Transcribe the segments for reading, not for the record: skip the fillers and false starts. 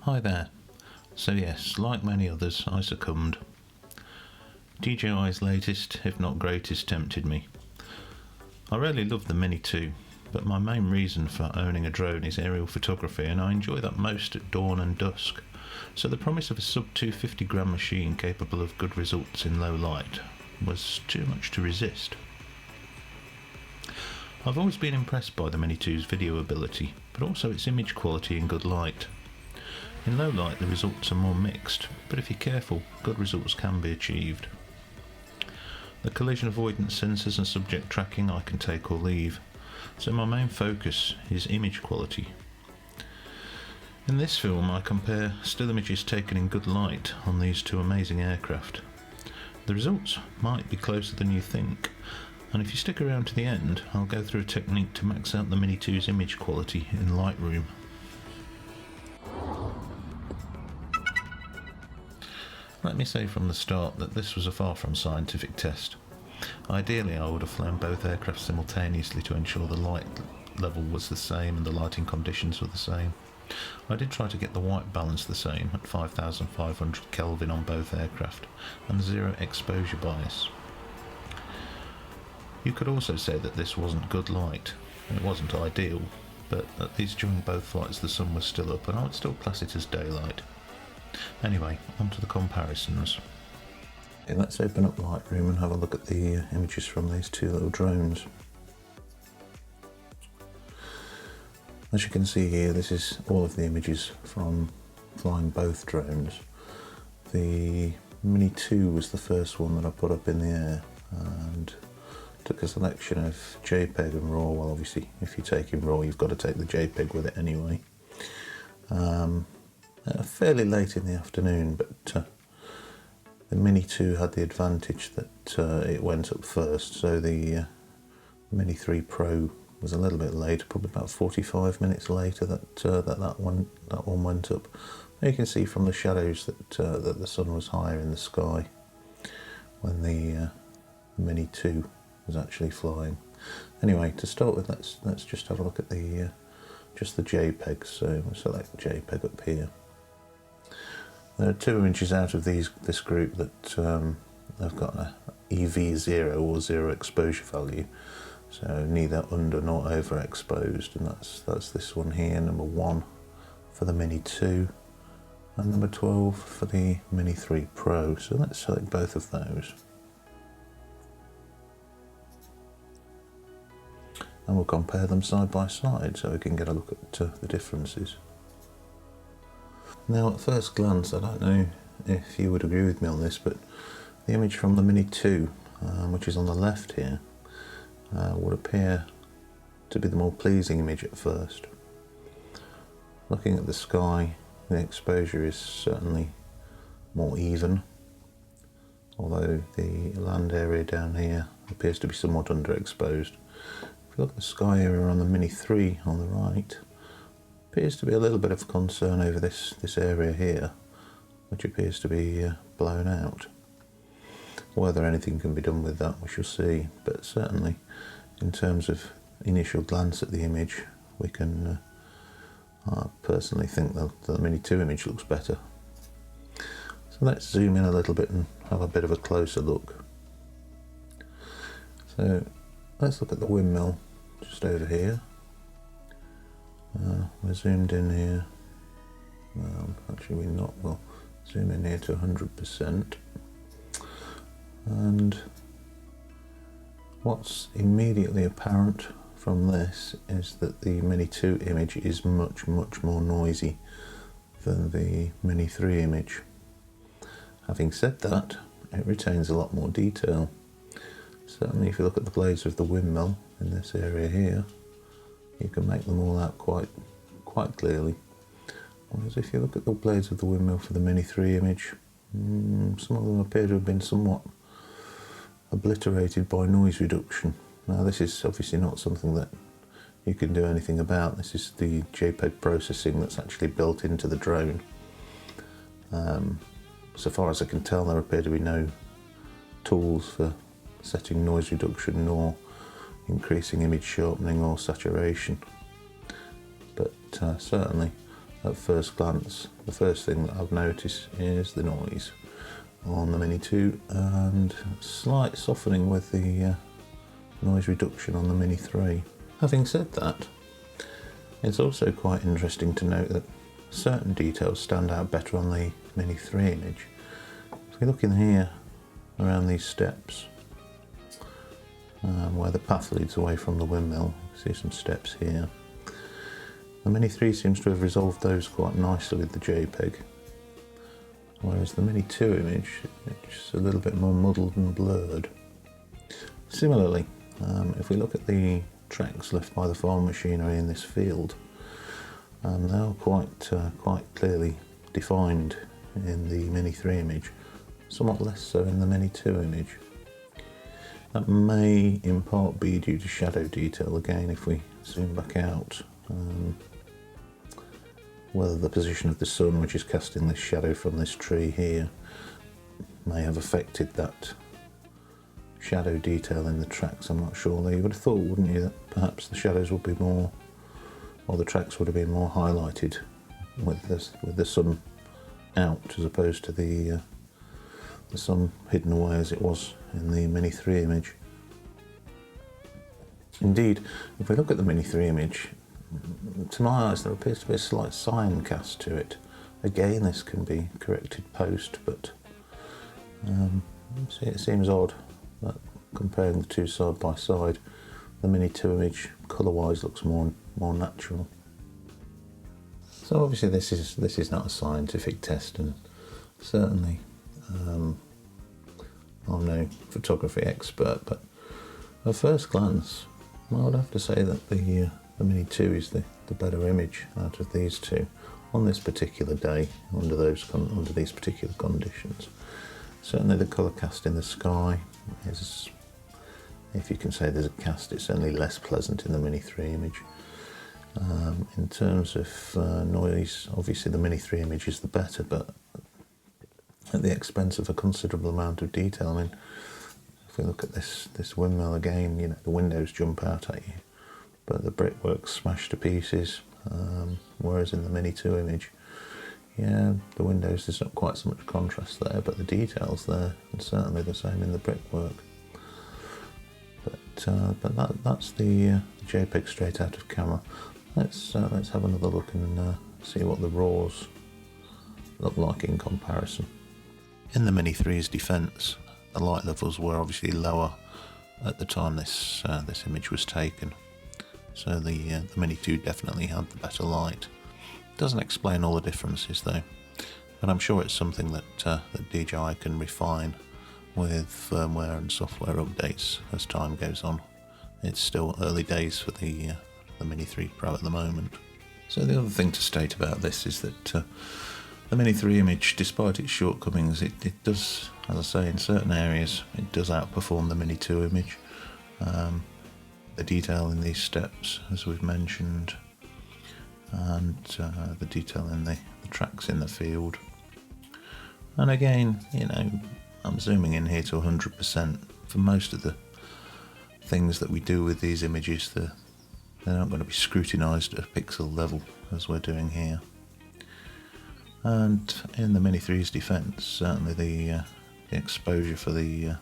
Hi there. So yes, like many others, I succumbed. DJI's latest, if not greatest, tempted me. I really love the Mini 2, but my main reason for owning a drone is aerial photography, and I enjoy that most at dawn and dusk. So the promise of a sub 250 gram machine capable of good results in low light was too much to resist. I've always been impressed by the Mini 2's video ability, but also its image quality in good light. In low light the results are more mixed, but if you're careful, good results can be achieved. The collision avoidance sensors and subject tracking I can take or leave, so my main focus is image quality. In this film I compare still images taken in good light on these two amazing aircraft. The results might be closer than you think, and if you stick around to the end I'll go through a technique to max out the Mini 2's image quality in Lightroom. Let me say from the start that this was a far from scientific test. Ideally I would have flown both aircraft simultaneously to ensure the light level was the same and the lighting conditions were the same. I did try to get the white balance the same at 5500 Kelvin on both aircraft and zero exposure bias. You could also say that this wasn't good light. It wasn't ideal, but at least during both flights the sun was still up and I would still class it as daylight. Anyway, on to the comparisons. Okay, let's open up Lightroom and have a look at the images from these two little drones. As you can see here, this is all of the images from flying both drones. The Mini 2 was the first one that I put up in the air and took a selection of JPEG and RAW. Well, obviously if you're taking RAW you've got to take the JPEG with it anyway. Fairly late in the afternoon, but the Mini 2 had the advantage that it went up first, so the Mini 3 Pro was a little bit later, probably about 45 minutes later that one went up. You can see from the shadows that the sun was higher in the sky when the Mini 2 was actually flying. Anyway, to start with, let's just have a look at the just the JPEGs. So we'll select JPEG up here. There are two images out of this group that have got an EV0 or zero exposure value, so neither under nor overexposed, and that's this one here, number 1 for the Mini 2 and number 12 for the Mini 3 Pro. So let's select both of those. And we'll compare them side by side so we can get a look at the differences. Now at first glance, I don't know if you would agree with me on this, but the image from the Mini 2, which is on the left here, would appear to be the more pleasing image at first. Looking at the sky, the exposure is certainly more even, although the land area down here appears to be somewhat underexposed. If you look at the sky area on the Mini 3 on the right, appears to be a little bit of concern over this area here, which appears to be blown out. Whether anything can be done with that we shall see, but certainly in terms of initial glance at the image we can I personally think that the Mini 2 image looks better. So let's zoom in a little bit and have a bit of a closer look. So let's look at the windmill just over here. We're zoomed in here. Well, actually we're not. We'll zoom in here to 100%. And what's immediately apparent from this is that the Mini 2 image is much more noisy than the Mini 3 image. Having said that, it retains a lot more detail. Certainly if you look at the blades of the windmill in this area here, you can make them all out quite clearly. Whereas if you look at the blades of the windmill for the Mini 3 image, some of them appear to have been somewhat obliterated by noise reduction. Now this is obviously not something that you can do anything about. This is the JPEG processing that's actually built into the drone. So far as I can tell, there appear to be no tools for setting noise reduction nor increasing image sharpening or saturation, but certainly at first glance, the first thing that I've noticed is the noise on the Mini 2 and slight softening with the noise reduction on the Mini 3. Having said that, it's also quite interesting to note that certain details stand out better on the Mini 3 image. If we look in here around these steps where the path leads away from the windmill, see some steps here. The Mini 3 seems to have resolved those quite nicely with the JPEG, whereas the Mini 2 image is a little bit more muddled and blurred. Similarly, if we look at the tracks left by the farm machinery in this field, they are quite clearly defined in the Mini 3 image, somewhat less so in the Mini 2 image. That may in part be due to shadow detail. Again, if we zoom back out, whether the position of the sun, which is casting this shadow from this tree here, may have affected that shadow detail in the tracks, I'm not sure. You would have thought, wouldn't you, that perhaps the shadows would be more, or the tracks would have been more highlighted with the sun out, as opposed to the sun hidden away as it was in the Mini 3 image. Indeed, if we look at the Mini 3 image, to my eyes there appears to be a slight cyan cast to it. Again, this can be corrected post, but it seems odd that comparing the two side by side, the Mini 2 image colour-wise looks more natural. So obviously this is not a scientific test, and certainly I'm no photography expert, but at first glance I would have to say that the Mini 2 is the better image out of these two on this particular day under these particular conditions. Certainly the colour cast in the sky is, if you can say there's a cast, it's certainly less pleasant in the Mini 3 image. In terms of noise, obviously the Mini 3 image is the better, but at the expense of a considerable amount of detail. I mean, if we look at this windmill again, you know, the windows jump out at you, but the brickwork's smashed to pieces, whereas in the Mini 2 image, yeah, the windows, there's not quite so much contrast there, but the detail's there, and certainly the same in the brickwork. But that's the JPEG straight out of camera. Let's have another look and see what the RAWs look like in comparison. In the Mini 3's defence, the light levels were obviously lower at the time this image was taken, so the Mini 2 definitely had the better light. Doesn't explain all the differences though, but I'm sure it's something that DJI can refine with firmware and software updates as time goes on. It's still early days for the Mini 3 Pro at the moment. So the other thing to state about this is that the Mini 3 image, despite its shortcomings, it does, as I say, in certain areas, it does outperform the Mini 2 image. The detail in these steps, as we've mentioned, and the detail in the tracks in the field. And again, you know, I'm zooming in here to 100%. For most of the things that we do with these images, they're not going to be scrutinised at a pixel level as we're doing here. And in the Mini 3's defence, certainly the exposure for the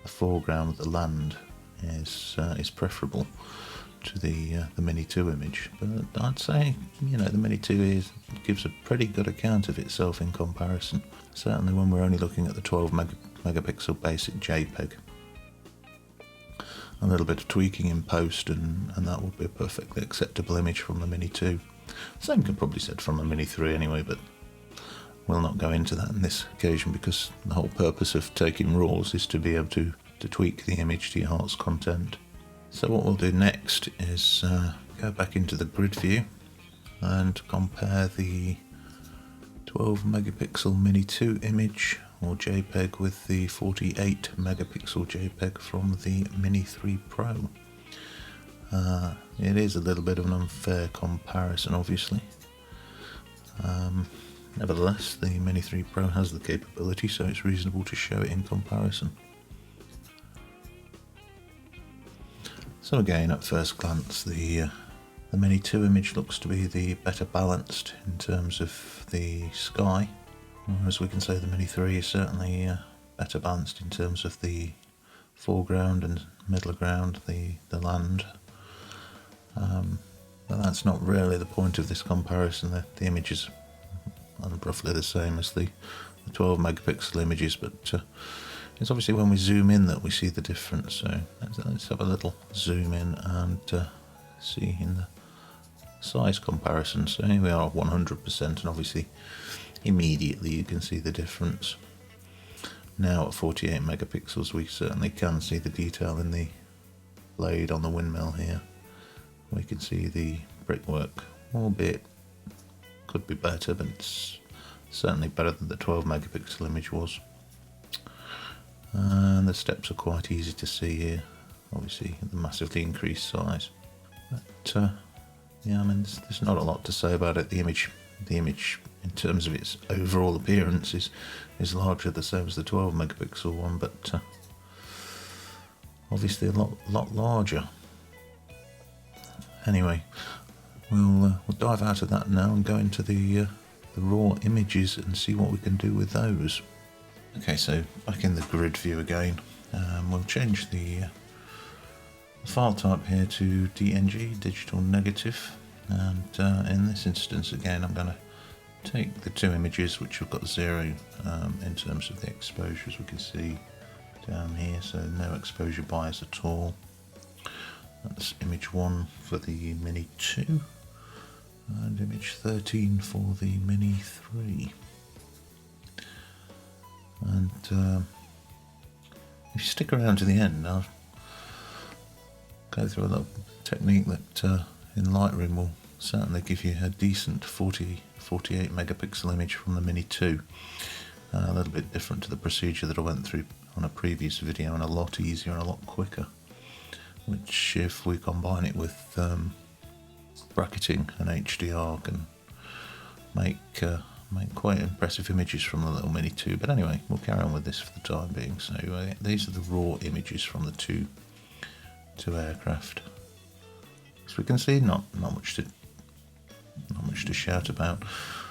foreground of the land is preferable to the Mini 2 image. But I'd say, you know, the Mini 2 gives a pretty good account of itself in comparison. Certainly when we're only looking at the 12 megapixel basic JPEG. A little bit of tweaking in post and that would be a perfectly acceptable image from the Mini 2. Same can probably be said from the Mini 3 anyway, but we'll not go into that in this occasion because the whole purpose of taking RAWs is to be able to tweak the image to your heart's content. So what we'll do next is go back into the grid view and compare the 12 megapixel Mini 2 image or JPEG with the 48 megapixel JPEG from the Mini 3 Pro. It is a little bit of an unfair comparison, obviously. Nevertheless, the Mini 3 Pro has the capability, so it's reasonable to show it in comparison. So again, at first glance, the The Mini 2 image looks to be the better balanced in terms of the sky, whereas we can say the Mini 3 is certainly better balanced in terms of the foreground and middle ground, the land. But that's not really the point of this comparison. The images are roughly the same as the 12 megapixel images, but it's obviously when we zoom in that we see the difference. So let's have a little zoom in and see in the size comparison. So here we are at 100%, and obviously immediately you can see the difference. Now at 48 megapixels we certainly can see the detail in the blade on the windmill here. We can see the brickwork, albeit could be better, but it's certainly better than the 12 megapixel image was. And the steps are quite easy to see here, obviously the massively increased size. But yeah, I mean there's not a lot to say about it. The image in terms of its overall appearance is largely the same as the 12 megapixel one, but obviously a lot larger. Anyway, we'll dive out of that now and go into the raw images and see what we can do with those. Okay, so back in the grid view again, we'll change the file type here to DNG, digital negative, and in this instance again I'm going to take the two images which have got 0 in terms of the exposure, as we can see down here, so no exposure bias at all. That's image 1 for the Mini 2 and image 13 for the Mini 3. And if you stick around to the end, I'll go through a little technique that in Lightroom will certainly give you a decent 48 megapixel image from the Mini 2. A little bit different to the procedure that I went through on a previous video, and a lot easier and a lot quicker, which if we combine it with bracketing and HDR can make quite impressive images from the little Mini 2. But anyway, we'll carry on with this for the time being. So these are the raw images from the two aircraft. As we can see, not much to shout about.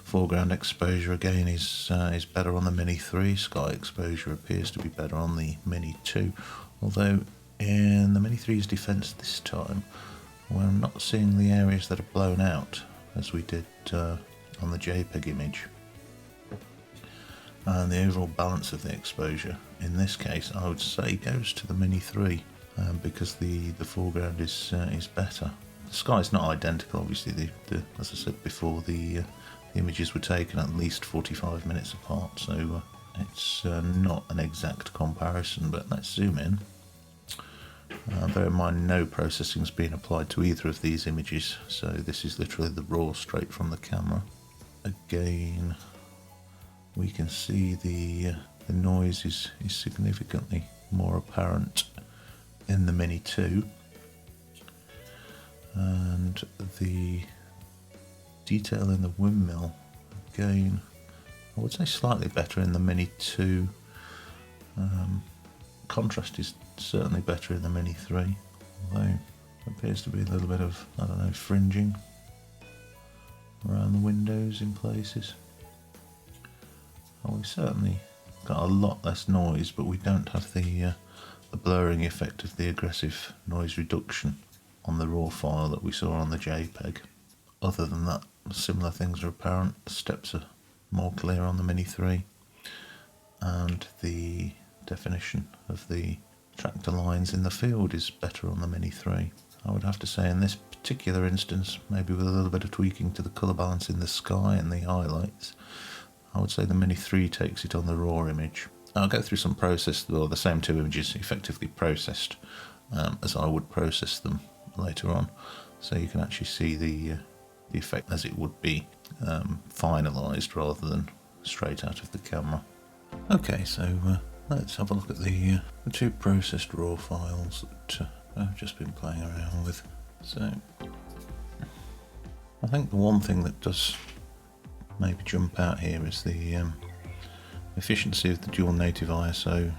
Foreground exposure again is better on the Mini 3. Sky exposure appears to be better on the Mini 2, although in the Mini 3's defence this time we're not seeing the areas that are blown out as we did on the JPEG image. And the overall balance of the exposure in this case I would say goes to the Mini 3 because the foreground is better. The sky is not identical, obviously. As I said before, the images were taken at least 45 minutes apart, so it's not an exact comparison. But let's zoom in. Bear in mind no processing has been applied to either of these images, so this is literally the raw straight from the camera. Again, we can see the noise is significantly more apparent in the Mini 2, and the detail in the windmill, again, I would say slightly better in the Mini 2. Contrast is certainly better in the Mini 3, although there appears to be a little bit of, I don't know, fringing around the windows in places. We've certainly got a lot less noise, but we don't have the blurring effect of the aggressive noise reduction on the raw file that we saw on the JPEG. Other than that, similar things are apparent. The steps are more clear on the Mini 3, and the definition of the tractor lines in the field is better on the Mini 3. I would have to say in this particular instance, maybe with a little bit of tweaking to the colour balance in the sky and the highlights, I would say the Mini 3 takes it on the raw image. I'll go through some process, or the same two images effectively processed as I would process them later on, so you can actually see the effect as it would be finalised rather than straight out of the camera. Okay, so let's have a look at the two processed raw files that I've just been playing around with. So I think the one thing that does maybe jump out here is the efficiency of the dual native ISO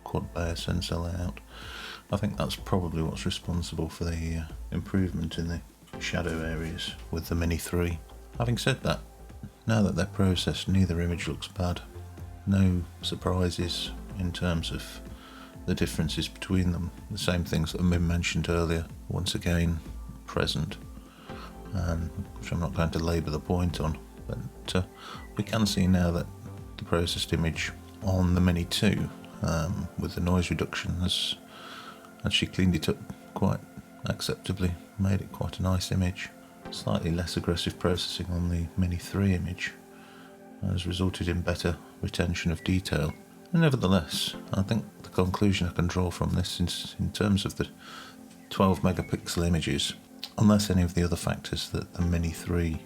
quad Bayer sensor layout. I think that's probably what's responsible for the improvement in the shadow areas with the Mini 3. Having said that, now that they're processed, neither image looks bad. No surprises in terms of the differences between them. The same things that have been mentioned earlier, once again present, which I'm not going to labour the point on, but we can see now that the processed image on the Mini 2 with the noise reduction has actually cleaned it up quite acceptably, made it quite a nice image. Slightly less aggressive processing on the Mini 3 image has resulted in better retention of detail. And nevertheless, I think the conclusion I can draw from this in terms of the 12 megapixel images, unless any of the other factors that the Mini 3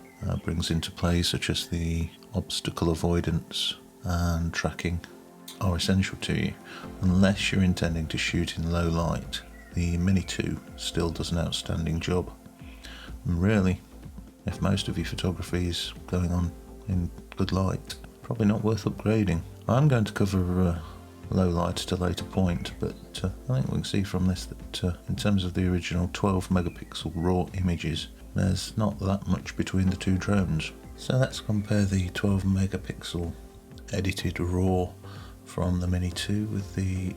brings into play, such as the obstacle avoidance and tracking, are essential to you, unless you're intending to shoot in low light, the Mini 2 still does an outstanding job. And really, if most of your photography is going on in good light, probably not worth upgrading. I'm going to cover low light at a later point, but I think we can see from this that in terms of the original 12 megapixel RAW images, there's not that much between the two drones. So let's compare the 12 megapixel edited RAW from the Mini 2 with the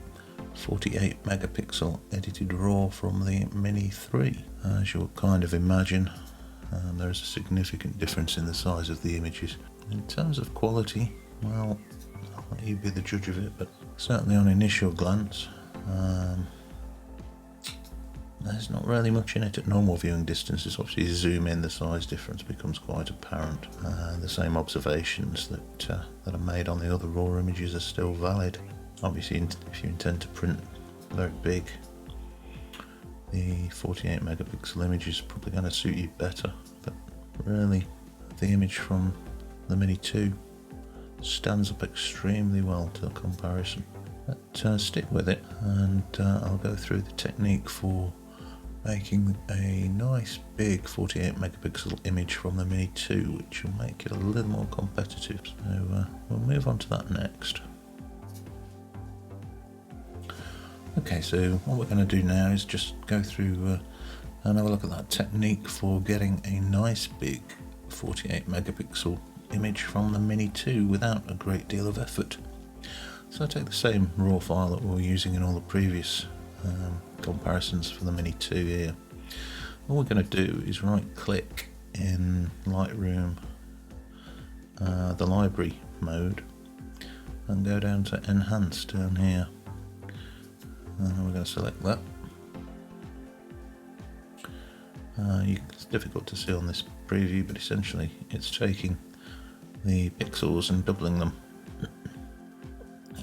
48 megapixel edited RAW from the Mini 3. As you'll kind of imagine, there is a significant difference in the size of the images. In terms of quality, well, I'll let you be the judge of it, but certainly on initial glance, there's not really much in it at normal viewing distances. Obviously, zoom in, the size difference becomes quite apparent. The same observations that are made on the other RAW images are still valid. Obviously, if you intend to print very big, the 48 megapixel image is probably going to suit you better. But really, the image from the Mini 2 stands up extremely well to the comparison. But stick with it, and I'll go through the technique for making a nice big 48 megapixel image from the Mini 2, which will make it a little more competitive. So we'll move on to that next. Okay, so what we're going to do now is just go through and have a look at that technique for getting a nice big 48 megapixel image from the Mini 2 without a great deal of effort. So I take the same RAW file that we were using in all the previous comparisons for the Mini 2 here. All we're going to do is right click in Lightroom, the library mode, and go down to Enhance down here. And we're going to select that. It's difficult to see on this preview, but essentially it's taking the pixels and doubling them.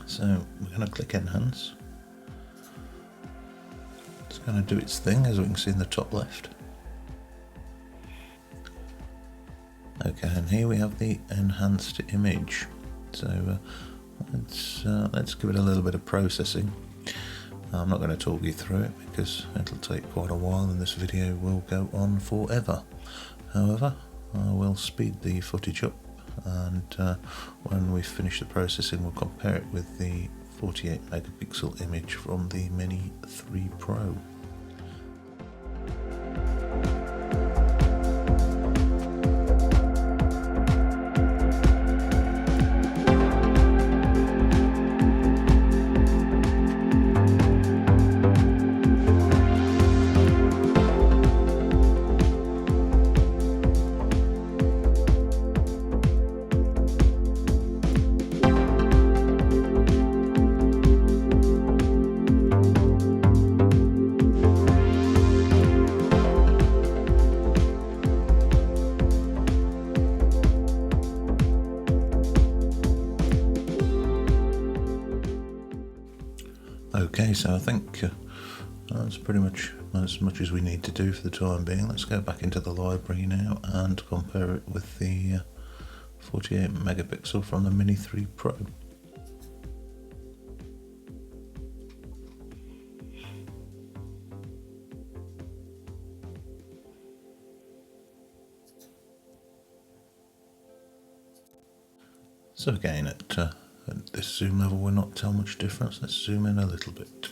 So we're going to click Enhance. It's going to do its thing, as we can see in the top left. Okay, and here we have the enhanced image. So let's give it a little bit of processing. I'm not going to talk you through it because it'll take quite a while and this video will go on forever. However, I will speed the footage up, and when we finish the processing we'll compare it with the 48 megapixel image from the Mini 3 Pro. Okay, so I think that's pretty much as much as we need to do for the time being. Let's go back into the library now and compare it with the 48 megapixel from the Mini 3 Pro. So again, at this zoom level we're not tell much difference. Let's zoom in a little bit.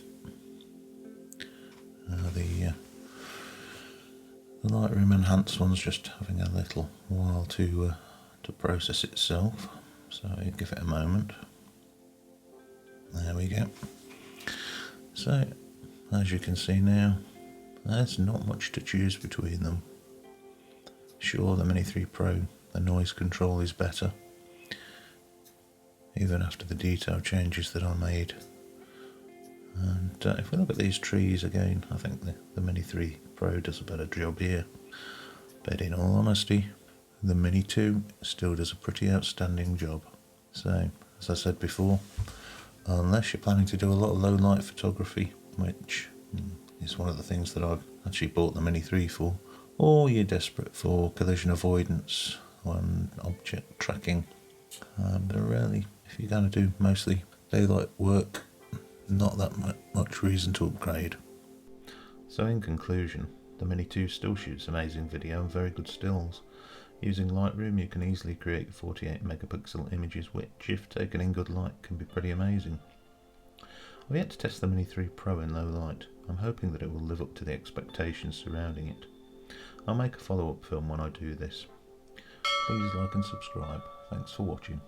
The The Lightroom enhanced one's just having a little while to process itself, so give it a moment. There we go. So, as you can see now, there's not much to choose between them. Sure, the Mini 3 Pro, the noise control is better, even after the detail changes that I made. And if we look at these trees again, I think the Mini 3 Pro does a better job here. But in all honesty, the Mini 2 still does a pretty outstanding job. So, as I said before, unless you're planning to do a lot of low light photography, which is one of the things that I've actually bought the Mini 3 for, or you're desperate for collision avoidance and object tracking, but really, if you're going to do mostly daylight work, not that much reason to upgrade. So in conclusion, the Mini 2 still shoots amazing video and very good stills. Using Lightroom you can easily create 48 megapixel images which, if taken in good light, can be pretty amazing. I've yet to test the Mini 3 Pro in low light. I'm hoping that it will live up to the expectations surrounding it. I'll make a follow-up film when I do this. Please like and subscribe. Thanks for watching.